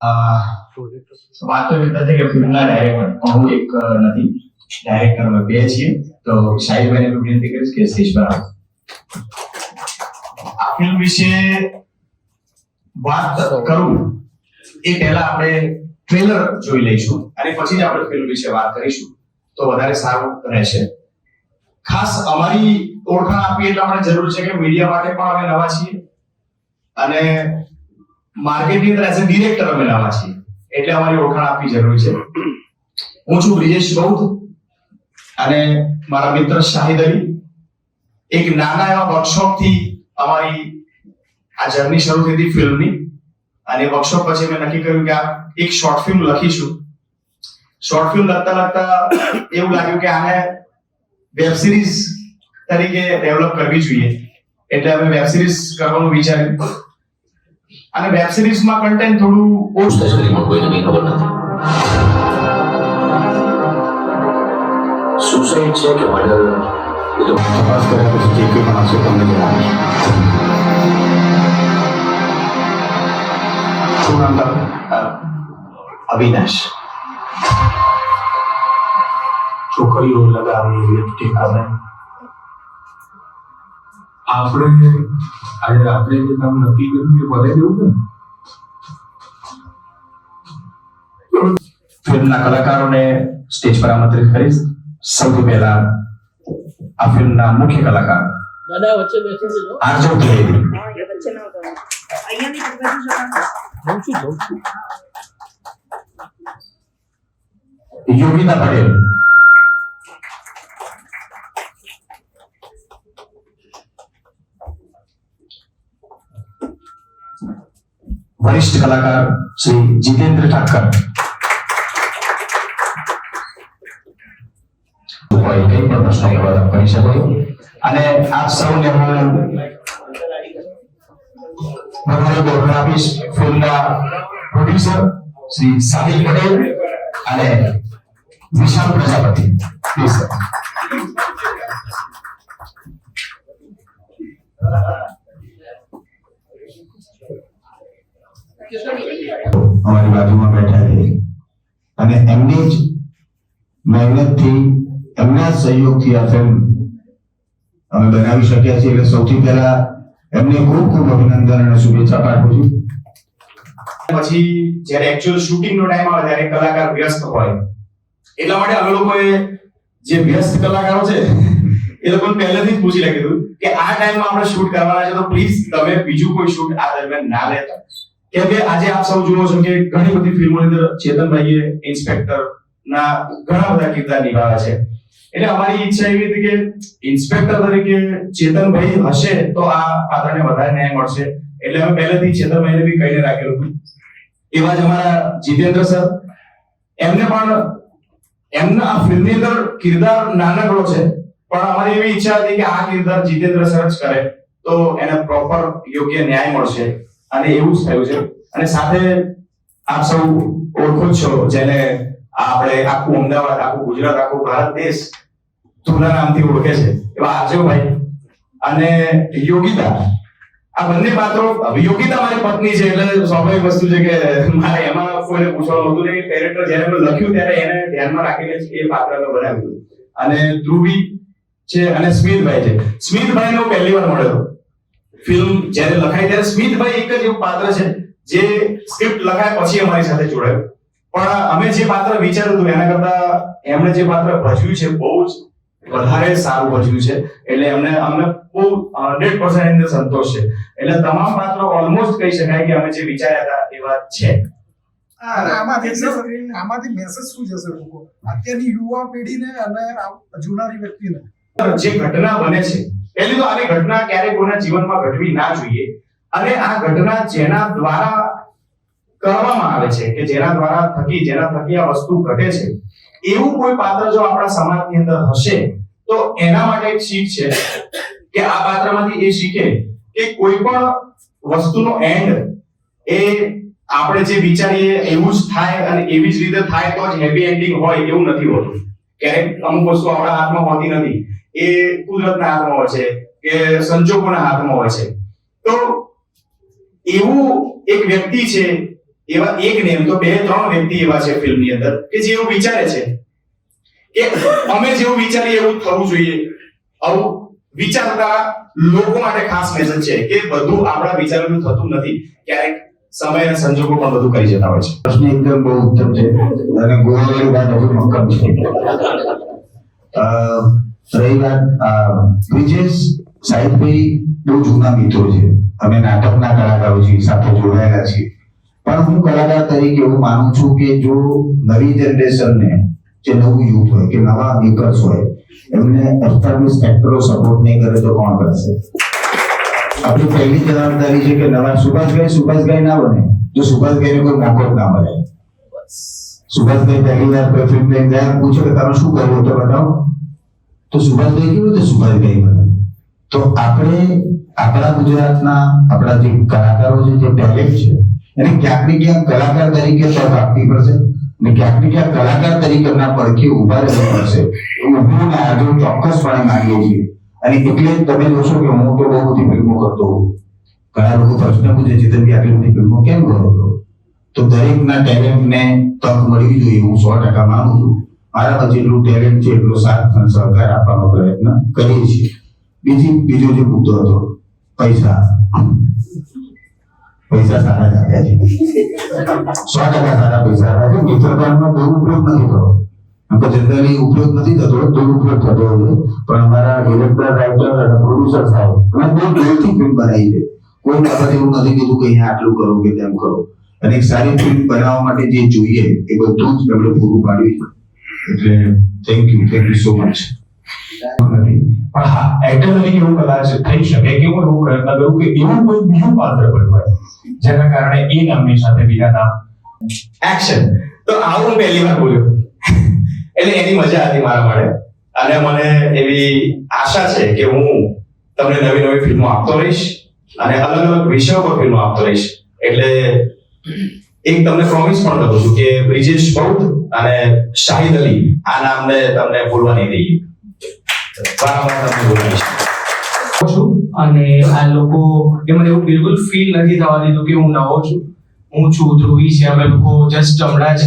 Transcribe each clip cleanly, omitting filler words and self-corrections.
વાત તો એ હતી કે ફિલ્મના ડાયરેક્ટર હું એક નથી, ડાયરેક્ટર અમે બે છીએ. તો શાહિદભાઈને વિનંતી કરીશ કે સ્ટેજ પર આવો. આ ફિલ્મ વિશે વાત કરું એ પહેલા આપણે ટ્રેલર જોઈ લઈશું અને પછી જ આપણે ફિલ્મ વિશે વાત કરીશું તો વધારે સારું રહેશે. ખાસ અમારી ઓળખાણ આપી એટલે આપણે જરૂર છે કે મીડિયા માટે પણ અમે નવા છીએ અને માર્કેટિંગ એઝ અ ડિરેક્ટર અમે નવા છીએ એટલે અમારી ઓળખાણ આપવી જરૂરી છે. હું છું બ્રિજેશ બૌદ્ધ અને મારા મિત્ર શાહિદ અલી. એક નાના એવા વર્કશોપ થી અમારી આ જર્ની શરૂ થઈ હતી ફિલ્મની અને વર્કશોપ પછી મેં નક્કી કર્યું કે આ એક શોર્ટ ફિલ્મ લખીશું. શોર્ટ ફિલ્મ લખતા લખતા એવું લાગ્યું કે આને વેબ સિરીઝ તરીકે ડેવલપ કરવી જોઈએ એટલે અમે વેબ સિરીઝ કરવાનું વિચાર્યું. અને વેબ સિરીઝમાં કન્ટેન્ટ થોડું ઓછું તસ્કરીમાં કોઈને કંઈ ખબર નથી. સુસાઇડ છે કે મર્ડર એ તો તપાસ કર્યા પછી જે કંઈ પણ હશે તમને જણાવીશ. શું નામ તારું? અવિનાશ. છોકરીઓ લગાવે લિપસ્ટિક આવે. આપણે આજે રાત્રે જે કામ નક્કી કર્યું એ બધાય દેવું ને. ફિલ્મના કલાકારોને સ્ટેજ પર આમંત્રિત કરીશ. સૌથી પહેલા આ ફિલ્મના મુખ્ય કલાકાર દાદા વચ્ચે બેસી જજો. આરજો ત્રિવેદી, વચ્ચે ના ઉતરો. અહીંયાથી બેસી જવાનું. જઉં છું. યોગિતા પટેલ, વરિષ્ઠ કલાકાર શ્રી જીતેન્દ્ર ઠાકર, કોઈ કઈ પણ પ્રશ્નો કરવા કરી શકો અને આપ સૌને હું વધારે ઓળખાણ આપીશ. ફિલ્મના પ્રોડ્યુસર શ્રી સાહિલ પટેલ અને વિશાલ પ્રજાપતિ. Please sir. અમારી બાજુમાં બેઠા છે અને એમની જ મહેનતથી એમના સહયોગથી આ ફિલ્મ અમે બનાવી શક્યા છીએ. એટલે સૌથી પહેલા એમને ખૂબ ખૂબ અભિનંદન અને શુભેચ્છા પાઠવું છું. પછી જ્યારે એક્ચ્યુઅલ શૂટિંગનો ટાઈમ આવે ત્યારે કલાકાર વ્યસ્ત હોય એટલા માટે અમે લોકોએ જે વ્યસ્ત કલાકારો છે એ લોકોને પહેલેથી જ પૂછી રાખ્યું કે આ ટાઈમમાં આપણે શૂટ કરવાના છે તો પ્લીઝ તમે બીજું કોઈ શૂટ આ દરમિયાન ના લેતા. કેમ કે આજે આપ સૌ જુઓ છો કે ઘણી બધી ફિલ્મોની અંદર ચેતનભાઈએ ઇન્સ્પેક્ટર ના ઘણા બધા કિરદાર નિભાવ્યા છે. એટલે અમારી ઈચ્છા એવી હતી કે ઇન્સ્પેક્ટર તરીકે ચેતનભાઈ હશે તો આ પાત્રને વધારે ન્યાય મળશે એટલે અમે પહેલેથી ચેતનભાઈને બી કહીને રાખેલું હતું. એવા જ અમારા જીતેન્દ્ર સર, એમને પણ એમના આ ફિલ્મની અંદર કિરદાર નાનકડો છે પણ અમારી એવી ઈચ્છા હતી કે આ કિરદાર જીતેન્દ્ર સર જ કરે તો એને પ્રોપર યોગ્ય ન્યાય મળશે અને એવું જ થયું છે. અને સાથે આપ સૌ ઓળખો જ છો જેને આપણે આખું અમદાવાદ, આખું ગુજરાત, આખું ભારત દેશ તુના નામથી ઓળખે છે એવા આરજવભાઈ અને યોગિતા. આ બંને પાત્રો, યોગિતા મારી પત્ની છે એટલે સ્વાભાવિક વસ્તુ છે કે મારે એમાં કોઈને પૂછવાનું હતું નહીં. કેરેક્ટર જ્યારે મેં લખ્યું ત્યારે એને ધ્યાનમાં રાખીને એ પાત્રને બનાવ્યું. અને ધ્રુવી છે અને સ્મિતભાઈ છે. સ્મિતભાઈને હું પહેલી વાર મળ્યો હતો ફિલ્મ જ્યારે લખાઈ ત્યારે. સ્મિતભાઈ એક જ એવું પાત્ર છે જે સ્ક્રિપ્ટ લખાય પછી અમારી સાથે જોડાયું પણ અમે જે પાત્ર વિચાર્યું હતું એના કરતા એમણે જે પાત્ર ભજવ્યું છે બહુ જ વધારે સારું ભજવ્યું છે એટલે અમને બહુ 100% એની અંદર સંતોષ છે. એટલે તમામ પાત્રો ઓલમોસ્ટ કહી શકાય કે અમે જે વિચાર્યા હતા એવા છે. આમાંથી મેસેજ શું જશે લોકો અત્યારની યુવા પેઢીને અને જૂનારી વ્યક્તિને? જે ઘટના બને છે પહેલી તો આવી ઘટના ક્યારેય કોઈના જીવનમાં ઘટવી ના જોઈએ અને આ ઘટના જેના દ્વારા કરવામાં આવે છે કે જેના થકી આ વસ્તુ ઘટે છે એવું કોઈ પાત્ર જો આપણા સમાજની અંદર હશે તો એના માટે એક શીખ છે કે આ પાત્રમાંથી એ શીખે કે કોઈ પણ વસ્તુનો એન્ડ એ આપણે જે વિચારીએ એવું જ થાય અને એવી જ રીતે થાય તો જ હેપી એન્ડિંગ હોય એવું નથી હોતું. ક્યારેક અમુક વસ્તુ આપણા હાથમાં હોતી નથી, એ કુદરતના હાથમાં હોય છે કે સંજોગોના હાથમાં હોય છે. તો એવું એક વ્યક્તિ છે, એવા એક નેમ તો 2-3 વ્યક્તિ એવા છે ફિલ્મની અંદર કે જે એવું વિચારે છે કે અમે જેવું વિચારીએ એવું થવું જોઈએ. આવું વિચારતા લોકો માટે ખાસ મેસેજ છે કે બધું આપણા વિચારેલું થતું નથી. ક્યારેક સમય અને સંજોગો પણ બધું કરી જતા હોય છે. પ્રશ્ન એકદમ બહુ ઉત્તમ છે અને ગોળવાળી વાત હજુ મક્કમ છે. રહી વાત બ્રિજેશ સાહિબભાઈ બહુ જૂના મિત્રો છે. અમે નાટકના કલાકારો છીએ, સાથે જોડાયેલા છીએ. પણ હું કલાકાર તરીકે એવું માનું છું કે જો નવી જનરેશનને, જે નવું યુથ હોય કે નવા મેકર્સ હોય, એમને એસ્ટાબ્લિશ એક્ટરો સપોર્ટ નહીં કરે તો કોણ કરશે? આપણી પહેલી જવાબદારી છે કે નવા સુભાષભાઈ ના બને જો સુભાષભાઈને કોઈ મોકો જ ના મળે. સુભાષભાઈ પહેલી વાર કોઈ ફિલ્મ લઈને ગયા, પૂછે કે તમે શું કર્યું તો બતાવો, તો સુભાષભાઈ કેવું રીતે સુભાષભાઈ બને? તો આપણે આપણા ગુજરાતના આપણા જે કલાકારો છે, જે ટેલેન્ટ છે, એને ક્યાંક ને ક્યાંક કલાકાર તરીકે તક આપવી પડશે અને ક્યાંક ને ક્યાંક કલાકાર તરીકે એમના પડખે ઉભા રહેવું પડશે. એવું હું ને આજે ચોક્કસપણે માનીએ છીએ. અને એટલે તમે જોશો કે હું તો બહુ બધી ફિલ્મો કરતો હોઉં. ઘણા લોકો પ્રશ્ન પૂછે છે તમે આટલી બધી ફિલ્મો કેમ કરો છો? તો દરેકના ટેલેન્ટને તક મળવી જોઈએ, હું 100% માનું છું. મારામાં જેટલું ટેલેન્ટ છે એટલો સાથ અને સહકાર આપવાનો પ્રયત્ન કરીએ છીએ. બીજો જે મુદ્દો હતો પૈસા સારા જ આપ્યા છે, 100% સારા પૈસા આપ્યા છે. મિત્રતાનો દુરુપયોગ નથી થતો. જનરલી ઉપયોગ નથી થતો, દુરુપયોગ થતો હોય છે. પણ અમારા ડિરેક્ટર, રાઇટર અને પ્રોડ્યુસર સાહેબ અમે બહુ દિલથી ફિલ્મ બનાવી છે. કોઈ વખત એવું નથી કીધું કે અહીંયા આટલું કરો કે તેમ કરો. અને એક સારી ફિલ્મ બનાવવા માટે જે જોઈએ એ બધું જ એમણે પૂરું પાડ્યું છે. એટલે થેન્ક યુ સો મચ. પણ હા, એક્ટર તરીકે એવું કદાચ થઈ શકે કે હું એવો પ્રયત્ન કરું કે એવું કોઈ બીજું પાત્ર બનવાય જેના કારણે એ નામની સાથે બીજા નામ. એક્શન. તો આવું હું પહેલી વાર બોલ્યો એટલે એની મજા હતી મારા માટે. અને મને એવી આશા છે કે હું તમને નવી નવી ફિલ્મો આપતો રહીશ અને અલગ અલગ વિષયો પર ફિલ્મો આપતો રહીશ. એટલે એક તમને પ્રોમિસ પણ કરું છું કે બ્રિજેશ બૌદ્ધ અને શાહિદ અલી આ નામને તમને ભૂલવા નહીં દઈએ. વારંવાર તમને બોલાવીશ છું અને આ લોકો એ મને એવું બિલકુલ ફીલ નથી થવા દીધું કે હું નવો છું. હું છું ધ્રુવી છે, અમે લોકો જસ્ટ હમણાં જ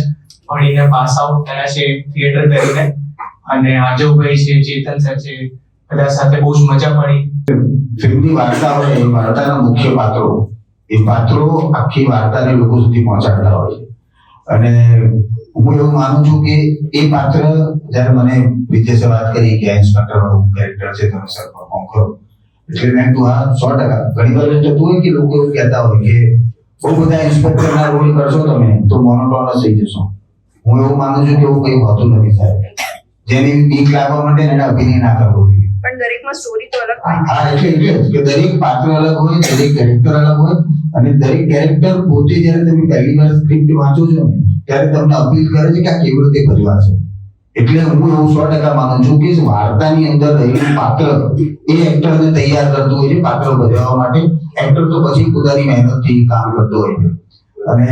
ભણીને પાસ આઉટ થયા છે થિયેટર કરીને. અને આજવભાઈ છે, ચેતન સર છે, બધા સાથે બહુ જ મજા પડી. ફિલ્મની વાર્તા હોય એ વાર્તાના મુખ્ય પાત્રો, એ પાત્રો આખી વાર્તાને લોકો સુધી પહોંચાડતા હોય છે. અને હું એવું માનું છું કે એ પાત્ર જ્યારે મને વિજયસે વાત કરી કે ઇન્સ્પેક્ટર વાળું કેરેક્ટર છે તમે સર પરફોર્મ કરો, એટલે મેં કીધું હા 100%. ઘણી વાર થતું હોય કે લોકો એવું કહેતા હોય કે બહુ બધા ઇન્સ્પેક્ટરના રોલ કરશો તમે તો મોનોટોનસ થઈ જશો. હું એવું માનું છું કે એવું કંઈ હોતું નથી સાહેબ. જેની બીક લાગવા માટે એને અભિનય ના કરવો જોઈએ. પણ દરેકમાં સ્ટોરી તો અલગ હોય. હા, એટલે જ કે દરેક પાત્ર અલગ હોય, દરેક કેરેક્ટર અલગ હોય અને દરેક કેરેક્ટર પોતે જ્યારે તમે પહેલી વાર સ્ક્રિપ્ટ વાંચો છો ને ત્યારે તમને અપીલ કરે છે કે આ કેવી રીતે ભજવાશે. એટલે હું એવું 100% માનું છું કે વાર્તાની અંદર રહેલું પાત્ર એ એક્ટરને તૈયાર કરતું હોય છે પાત્ર ભજવવા માટે. એક્ટર તો પછી પોતાની મહેનતથી કામ કરતો હોય છે. અને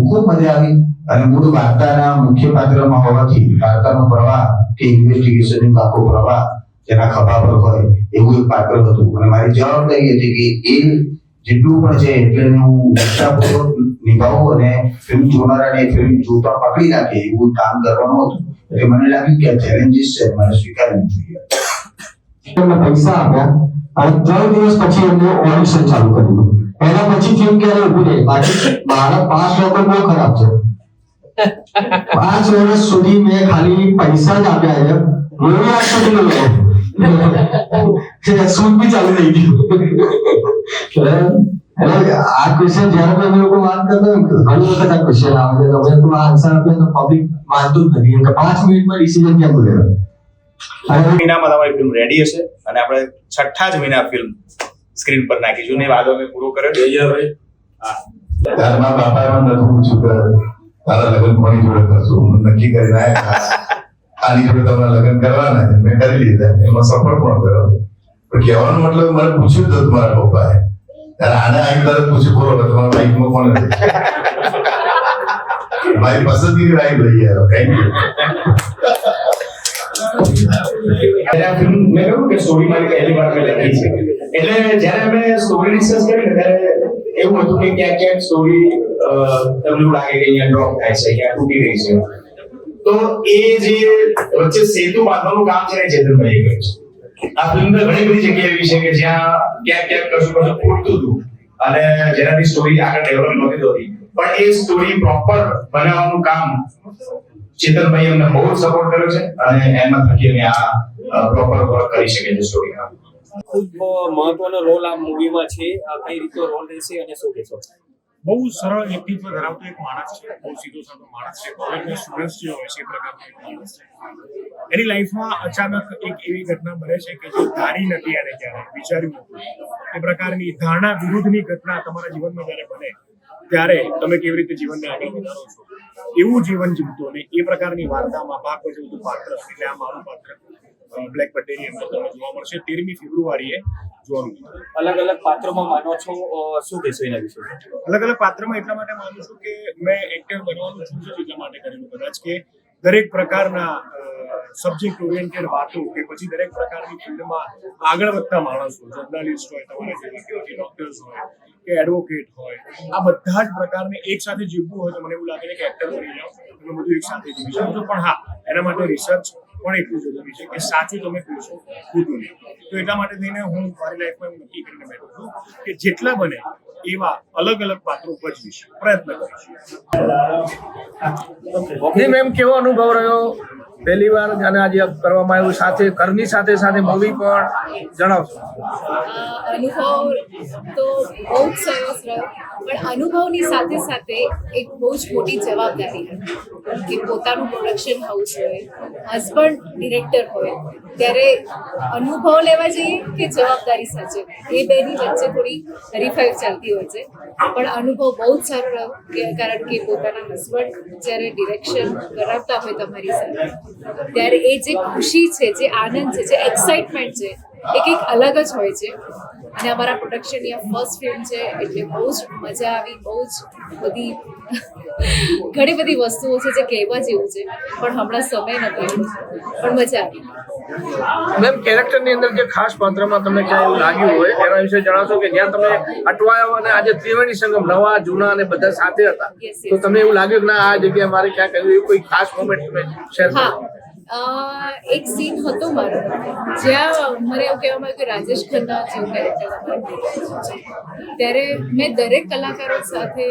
ખૂબ મજા આવી. અને મૂળ વાર્તાના મુખ્ય પાત્રમાં હોવાથી વાર્તાનો પ્રવાહ કે ઇન્વેસ્ટિગેશનનો આખો પ્રવાહ જેના ખભા પર હોય એવું એક પાત્ર હતું. અને મારી જવાબદારી હતી કે એ જેટલું પણ છે એટલે હું નિષ્ઠાપૂર્વક નિભાવું અને ફિલ્મ જોનારાને ફિલ્મ જોતા પકડી રાખે એવું કામ કરવાનું હતું. એટલે મને લાગ્યું કે આ ચેલેન્જીસ છે મારે સ્વીકારવું જોઈએ. એમને પૈસા આપ્યા અને 3 દિવસ પછી એમને ઓડિશન ચાલુ કર્યું. એના પછી ફિલ્મ ક્યારે ઉભી રહી? બાકી મારા 5 રેકોર્ડ બહુ ખરાબ છે. 5 વર્ષ સુધી મેં ખાલી પૈસા જ આપ્યા છે. મૂવી આજ સુધી લો શૂટ બી ચાલુ થઈ ગયું. આ ક્વેશ્ચન જયારે અમે લોકો વાત કરતા હોય ઘણી વખત આ ક્વેશ્ચન આવે છે તમે તો આન્સર આપે તો પબ્લિક માનતું જ નથી કે 5 મિનિટમાં ડિસિઝન કેમ લેવાય. મહિનામાં તમારી ફિલ્મ રેડી હશે અને આપણે 6ઠા જ મહિના ફિલ્મ સ્ક્રીન પર નાખીશું. ને વાદો મેં પૂરો કર્યો. ભાઈ તારા બાપાએ મને નથી પૂછ્યું કે તારા લગ્ન કોની જોડે કરશું. હું નક્કી કરીને આવ્યા આની જોડે તમારા લગ્ન કરવાના છે. મેં કરી લીધા, એમાં સફળ પણ થયો. પણ કહેવાનો મતલબ મને પૂછ્યું હતું મારા પપ્પાએ ત્યારે આને આવી તરત પૂછ્યું બોલો તમારા બાઈકમાં કોણ હતી. મારી પસંદગી રાઈ લઈ આવ્યો. Thank you. ફિલ્મ મેં કહ્યું કે સ્ટોરી મારી પહેલી વાર મેં લખી છે. એટલે જ્યારે અમે સ્ટોરી ડિસ્કસ કરી ને ત્યારે એવું હતું કે ક્યાંક સ્ટોરી તમને એવું લાગે કે અહીંયા ડ્રોપ થાય છે, અહીંયા તૂટી રહી છે, તો એ જે વચ્ચે સેતુ બાંધવાનું કામ છે ને ચેતનભાઈએ કર્યું છે. આ ફિલ્મની ઘણી બધી જગ્યા એવી છે કે જ્યાં ક્યાંક કશું ખૂટતું હતું અને જેનાથી સ્ટોરી આગળ ડેવલપ નહોતી થતી, પણ એ સ્ટોરી પ્રોપર બનાવવાનું કામ ચેતનભાઈ અમને બહુ સપોર્ટ કર્યો છે અને એમાં થકી અમે આ પ્રોપર વર્ક કરી શકીએ છીએ સ્ટોરીમાં. ખૂબ મહત્વનો રોલ આ મૂવીમાં છે. કઈ રીતનો રોલ રહેશે અને શું કહેશો? બહુ સરળ વ્યક્તિત્વ ધરાવતો એક માણસ છે, બહુ સીધો સાધો માણસ છે, કોલેજના સ્ટુડન્ટ્સ જે હોય છે એ પ્રકારનો એક માણસ છે. એની લાઈફમાં અચાનક એક એવી ઘટના બને છે કે જે ધારી નથી એને ક્યારે વિચાર્યું નથી. એ પ્રકારની ધારણા વિરુદ્ધની ઘટના તમારા જીવનમાં જ્યારે બને ત્યારે તમે કેવી રીતે જીવનને આગળ વધારો છો એવું જીવન જીવતો અને એ પ્રકારની વાર્તામાં ભાગ ભજવતું પાત્ર એટલે આ મારું પાત્ર બ્લેક પટેલની અંદર તમને જોવા મળશે 13મી ફેબ્રુઆરીએ જોવાનું. અલગ અલગ પાત્રોમાં માનો છો, શું કહેશો એના વિશે? અલગ અલગ પાત્રમાં એટલા માટે માનું છું કે મેં એક્ટર બનવાનું ચૂઝ એટલા માટે કરેલું કદાચ કે દરેક પ્રકારના સબ્જેક્ટ ઓરિએન્ટેડ વાતો કે પછી દરેક પ્રકારની ફિલ્ડમાં આગળ વધતા માણસો, જર્નલિસ્ટ હોય, તમારા જેવા કે પછી ડોક્ટર્સ હોય કે એડવોકેટ હોય, આ બધા જ પ્રકારને એક સાથે જીવવું હોય તો મને એવું લાગે છે કે એક્ટર બની જાઓ, તમે બધું એક સાથે જીવી શકો છો. પણ હા, એના માટે રિસર્ચ પણ એટલું જરૂરી છે કે સાચું તમે કહેશો, ખોટું નહીં. તો એટલા માટે થઈને હું મારી લાઈફમાં એવું નક્કી કરીને બેઠો છું કે જેટલા બને એવા અલગ અલગ પાત્રો ભજવીશ, પ્રયત્ન કરીશ. મેમ કેવો અનુભવ રહ્યો પહેલી વાર અને આજે કરવામાં આવ્યું, સાથે ઘરની સાથે મૂવી પણ જણાવશો? અનુભવ તો બહુ જ સરસ રહ્યો, પણ અનુભવની સાથે સાથે એક બહુ જ મોટી જવાબદારી હતી કે પોતાનું પ્રોડક્શન હાઉસ હોય, હસબન્ડ ડિરેક્ટર હોય, ત્યારે અનુભવ લેવા જઈએ કે જવાબદારી સાચે એ બેની વચ્ચે થોડી હરીફાઈ ચાલતી હોય છે. પણ અનુભવ બહુ જ સારો રહ્યો કારણ કે પોતાના હસબન્ડ જ્યારે ડિરેક્શન કરાવતા હોય તમારી સાથે ત્યારે એ જે ખુશી છે, જે આનંદ છે, જે એક્સાઇટમેન્ટ છે એ કંઈક અલગ જ હોય છે. અને અમારા પ્રોડક્શનની આ ફર્સ્ટ ફિલ્મ છે એટલે બહુ જ મજા આવી, બહુ જ બધી ઘણી બધી વસ્તુઓ છે જે કહેવા જેવું છે પણ હમણાં સમય નથી, પણ મજા આવી. મેમ કેરેક્ટરની અંદર જે ખાસ પાત્રમાં તમને ક્યાં એવું લાગ્યું હોય એના વિશે જણાવશો કે જ્યાં તમે અટવાયા અને આજે ત્રિવેણી સંગમ નવા જૂના અને બધા સાથે હતા તો તમને એવું લાગ્યું કે ના આ જગ્યાએ મારે ક્યાં કર્યું, એવું કોઈ ખાસ મોમેન્ટ તમે શેર કરો? એક સીન હતો મારો જ્યાં મને એવું કહેવામાં આવ્યું કે રાજેશ ખન્ના જેવું કેરેક્ટર ત્યારે મેં દરેક કલાકારો સાથે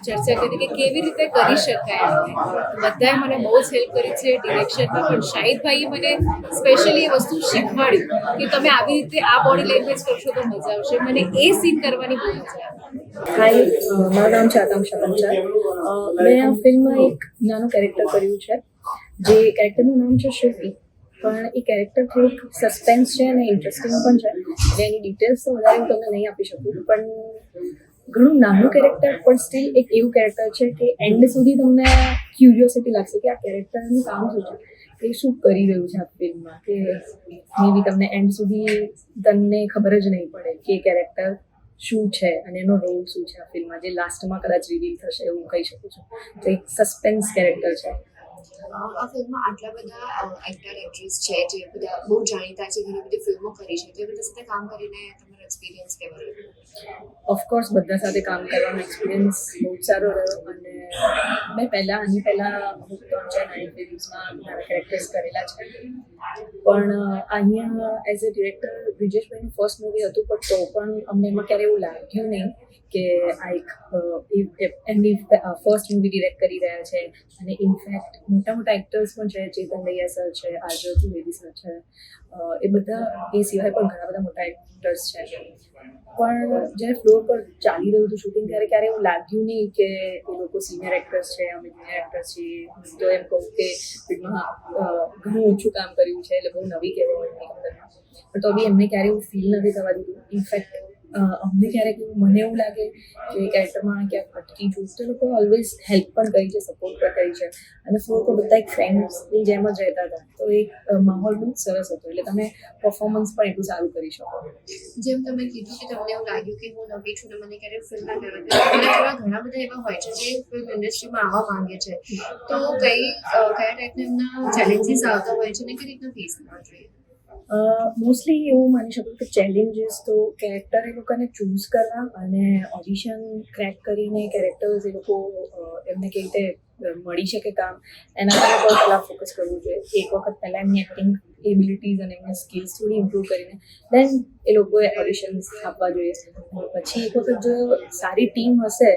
ચર્ચા કરી કે કેવી રીતે કરી શકાય. બધાએ મને બહુ જ હેલ્પ કરી છે ડિરેક્શનમાં, પણ શાહિદભાઈએ મને સ્પેશિયલી એ વસ્તુ શીખવાડી કે તમે આવી રીતે આ બોડી લેંગ્વેજ કરશો તો મજા આવશે. મને એ સીન કરવાની બહુ મજા આવી. હાય, મારું નામ છે આકાંક્ષા પંચાલ. મેં આ ફિલ્મમાં એક નાનું કેરેક્ટર કર્યું છે જે કેરેક્ટરનું નામ છે શિલ્પી, પણ એ કેરેક્ટર થોડુંક સસ્પેન્સ છે અને ઇન્ટરેસ્ટિંગ પણ છે એટલે એની ડિટેલ્સ તો વધારે હું તમને નહીં આપી શકું. પણ ઘણું નાનું કેરેક્ટર પણ સ્ટીલ એક એવું કેરેક્ટર છે કે એન્ડ સુધી તમને ક્યુરિયોસિટી લાગશે કે આ કેરેક્ટરનું કામ શું છે, એ શું કરી રહ્યું છે આ ફિલ્મમાં, કે મે બી તમને એન્ડ સુધી તમને ખબર જ નહીં પડે કે કેરેક્ટર શું છે અને એનો રોલ શું છે આ ફિલ્મમાં, જે લાસ્ટમાં કદાચ રિવીલ થશે એવું કહી શકું છું. તો એક સસ્પેન્સ કેરેક્ટર છે. આ ફિલ્મમાં આટલા બધા એક્ટર એક્ટ્રેસ છે જે બધા બહુ જાણીતા છે, ઘણી બધી ફિલ્મો કરી છે, તો એ બધા સાથે કામ કરીને તમારો એક્સપિરિયન્સ કેવો રહ્યો? ઓફકોર્સ બધા સાથે કામ કરવાનો એક્સપિરિયન્સ બહુ જ સારો રહ્યો. અને મેં આની પહેલાં હું 3-4 ફિલ્મ્સમાં મારા કેરેક્ટર્સ કરેલા છે, પણ અહીંયા એઝ અ ડિરેક્ટર બ્રિજેશભાઈનું ફર્સ્ટ મૂવી હતું, પણ તો પણ અમને એમાં ક્યારે એવું લાગ્યું નહીં કે આ એક એમની ફર્સ્ટ મૂવી ડિરેક્ટ કરી રહ્યા છે. અને ઇનફેક્ટ મોટા મોટા એક્ટર્સ પણ છે, ચેતન દૈયા સર છે, આર્જવ ત્રિવેદી સર છે, એ બધા એ સિવાય પણ ઘણા બધા મોટા એક્ટર્સ છે. પણ જ્યારે ફ્લોર પર ચાલી રહ્યું હતું શૂટિંગ ત્યારે ક્યારે એવું લાગ્યું નહીં કે એ લોકો સિનિયર એક્ટર્સ છે, અમે જુનિયર એક્ટર્સ છીએ. તો એમ કહું કે ફિલ્મમાં ઘણું ઓછું કામ કર્યું છે એટલે બહુ નવી કહેવાય એમની કંપનીમાં, પણ તો બી એમને ક્યારે એવું ફીલ નથી થવા દીધું. ઇનફેક્ટ અમને ક્યારેક મને એવું લાગે કે કેરેક્ટરમાં ક્યાંક અટકી છું તો લોકો ઓલવેઝ હેલ્પ પણ કરી છે, સપોર્ટ પણ કરી છે. અને ફ્લોર પર બધા એક ફ્રેન્ડ્સની જેમ જ રહેતા હતા, તો એક માહોલ બહુ સરસ હતો એટલે તમે પરફોર્મન્સ પણ એટલું સારું કરી શકો. જેમ તમે કીધું કે તમને એવું લાગ્યું કે હું નવી છું ને મને ક્યારેક ફિલ્મ ના કરવા, ઘણા બધા એવા હોય છે જે ફિલ્મ ઇન્ડસ્ટ્રીમાં આવવા માંગે છે, તો કયા ટાઈપના એમના ચેલેન્જીસ આવતા હોય છે ને કઈ રીતના ફેસ કરવા જોઈએ? મોસ્ટલી એવું માની શકું કે ચેલેન્જીસ તો કેરેક્ટર એ લોકોને ચૂઝ કરવા અને ઓડિશન ક્રેક કરીને કેરેક્ટર્સ એ લોકો એમને કેવી રીતે મળી શકે કામ એના પર બહુ પહેલાં ફોકસ કરવું જોઈએ. એક વખત પહેલાં એમની એક્ટિંગ એબિલિટીઝ અને એમની સ્કિલ્સ થોડી ઇમ્પ્રૂવ કરીને દેન એ લોકોએ ઓડિશન્સ આપવા જોઈએ. પછી એક વખત જો સારી ટીમ હશે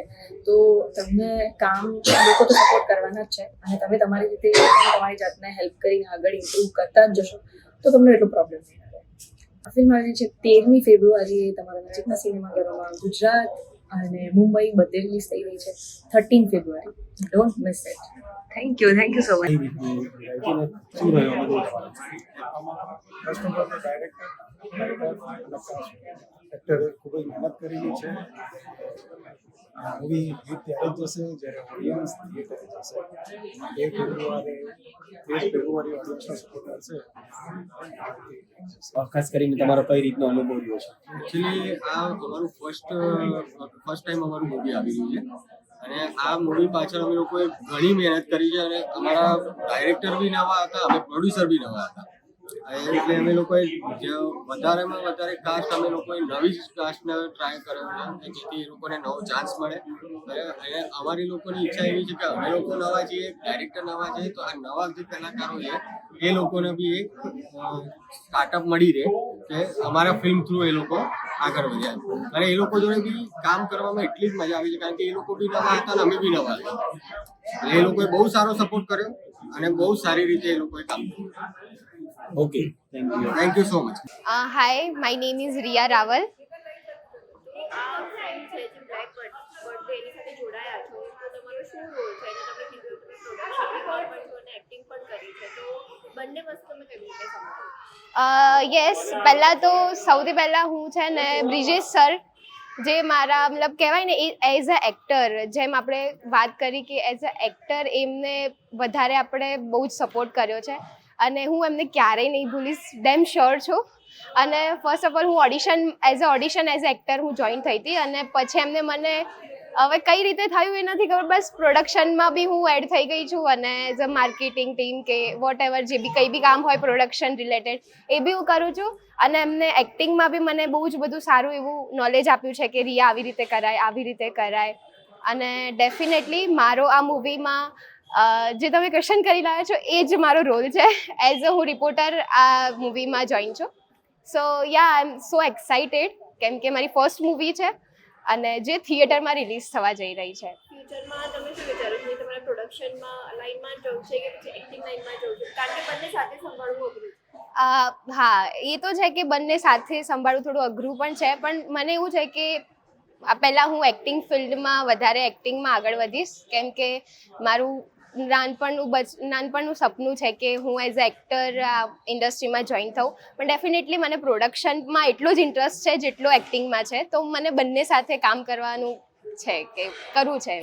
તો તમને કામ લોકો તો સપોર્ટ કરવાના જ છે અને તમે તમારી રીતે તમારી જાતને હેલ્પ કરીને આગળ ઇમ્પ્રૂવ કરતા જ જશો તો તમને એટલો પ્રોબ્લેમ નહીં આવે. આ ફિલ્મ આવી છે 13મી ફેબ્રુઆરીએ તમારા નજીકના સિનેમાઘરોમાં ગુજરાત અને મુંબઈ બધે રિલીઝ થઈ રહી છે 13 ફેબ્રુઆરી. Don't miss it. Thank you so much. શું રહ્યો ફર્સ્ટ ઓફ ઓલ ડાયરેક્ટર એક્ટરે ખૂબ જ મહેનત કરેલી છે. મૂવી હિટ ત્યારે જ જશે જ્યારે ઓડિયન્સ થિયેટરે જશે. 1 ફેબ્રુઆરી ઓડિયન્સનો સપોર્ટ મળશે. ખાસ કરીને તમારો કઈ રીતનો અનુભવ રહ્યો છે? એકચ્યુઅલી આ અમારું ફર્સ્ટ ટાઈમ અમારું મૂવી આવી રહ્યું છે અને આ મૂવી પાછળ અમે લોકોએ ઘણી મહેનત કરી છે અને અમારા ડાયરેક્ટર બી નવા હતા, અમે પ્રોડ્યુસર બી નવા હતા. એટલે અમે લોકોએ વધારેમાં વધારે કાસ્ટ અમે લોકોએ નવી જ કાસ્ટને ટ્રાય કર્યો છે જેથી એ લોકોને નવો ચાન્સ મળે. અને અમારી લોકોની ઈચ્છા એવી છે કે અમે લોકો નવા છીએ, ડાયરેક્ટર નવા છે, તો આ નવા જે કલાકારો છે એ લોકોને બી એક સ્ટાર્ટઅપ મળી રહે કે અમારા ફિલ્મ થ્રુ એ લોકો આગળ વધ્યા. અને એ લોકો જોડે બી કામ કરવામાં એટલી જ મજા આવી છે કારણ કે એ લોકો બી નવા હતા અને અમે બી નવા હતા. એટલે એ લોકોએ બહુ સારો સપોર્ટ કર્યો અને બહુ સારી રીતે એ લોકોએ કામ કર્યું. Okay, thank you so much. Hi, my name is Riya Raval. Yes, પહેલાં તો સૌથી પહેલાં હું છે ને બ્રિજેશ સર જે મારા મતલબ કહેવાય ને એઝ અ એક્ટર, જેમ આપણે વાત કરી કે એઝ અ એક્ટર એમને વધારે આપણે બહુ જ સપોર્ટ કર્યો છે અને હું એમને ક્યારેય નહીં ભૂલીશ, ડેમ શ્યોર છું. અને ફર્સ્ટ ઓફ ઓલ હું ઓડિશન એઝ એક્ટર હું જોઈન થઈ હતી અને પછી એમને મને હવે કઈ રીતે થયું એ નથી ખબર, બસ પ્રોડક્શનમાં બી હું એડ થઈ ગઈ છું અને એઝ અ માર્કેટિંગ ટીમ કે વોટ એવર જે બી કંઈ બી કામ હોય પ્રોડક્શન રિલેટેડ એ બી હું કરું છું. અને એમને એક્ટિંગમાં બી મને બહુ જ બધું સારું એવું નોલેજ આપ્યું છે કે રિયા આવી રીતે કરાય, આવી રીતે કરાય. અને ડેફિનેટલી મારો આ મૂવીમાં જે તમે ક્વેશ્ચન કરી રહ્યા છો એ જ મારો રોલ છે. એઝ અ હું રિપોર્ટર આ મૂવીમાં જોઈન છું. સો યા આઈ એમ સો એક્સાઇટેડ કેમ કે મારી ફર્સ્ટ મૂવી છે અને જે થિયેટરમાં રિલીઝ થવા જઈ રહી છે. ફ્યુચરમાં તમે શું વિચારો છો? તમારા પ્રોડક્શનમાં લાઈનમાં જવું છે કે પછી એક્ટિંગ લાઈનમાં જવું છે? કારણ કે બંને સાથે સંભાળવું અઘરું છે. હા, એ તો છે કે બંને સાથે સંભાળવું થોડું અઘરું પણ છે, પણ મને એવું છે કે પહેલાં હું એક્ટિંગ ફિલ્ડમાં વધારે એક્ટિંગમાં આગળ વધીશ કેમ કે મારું નાનપણનું સપનું છે કે હું એઝ અ એક્ટર આ ઇન્ડસ્ટ્રીમાં જોઈન થઉં. પણ ડેફિનેટલી મને પ્રોડક્શનમાં એટલો જ ઇન્ટરેસ્ટ છે જેટલો એક્ટિંગમાં છે, તો મને બંને સાથે કામ કરવાનું છે કે કરવું છે.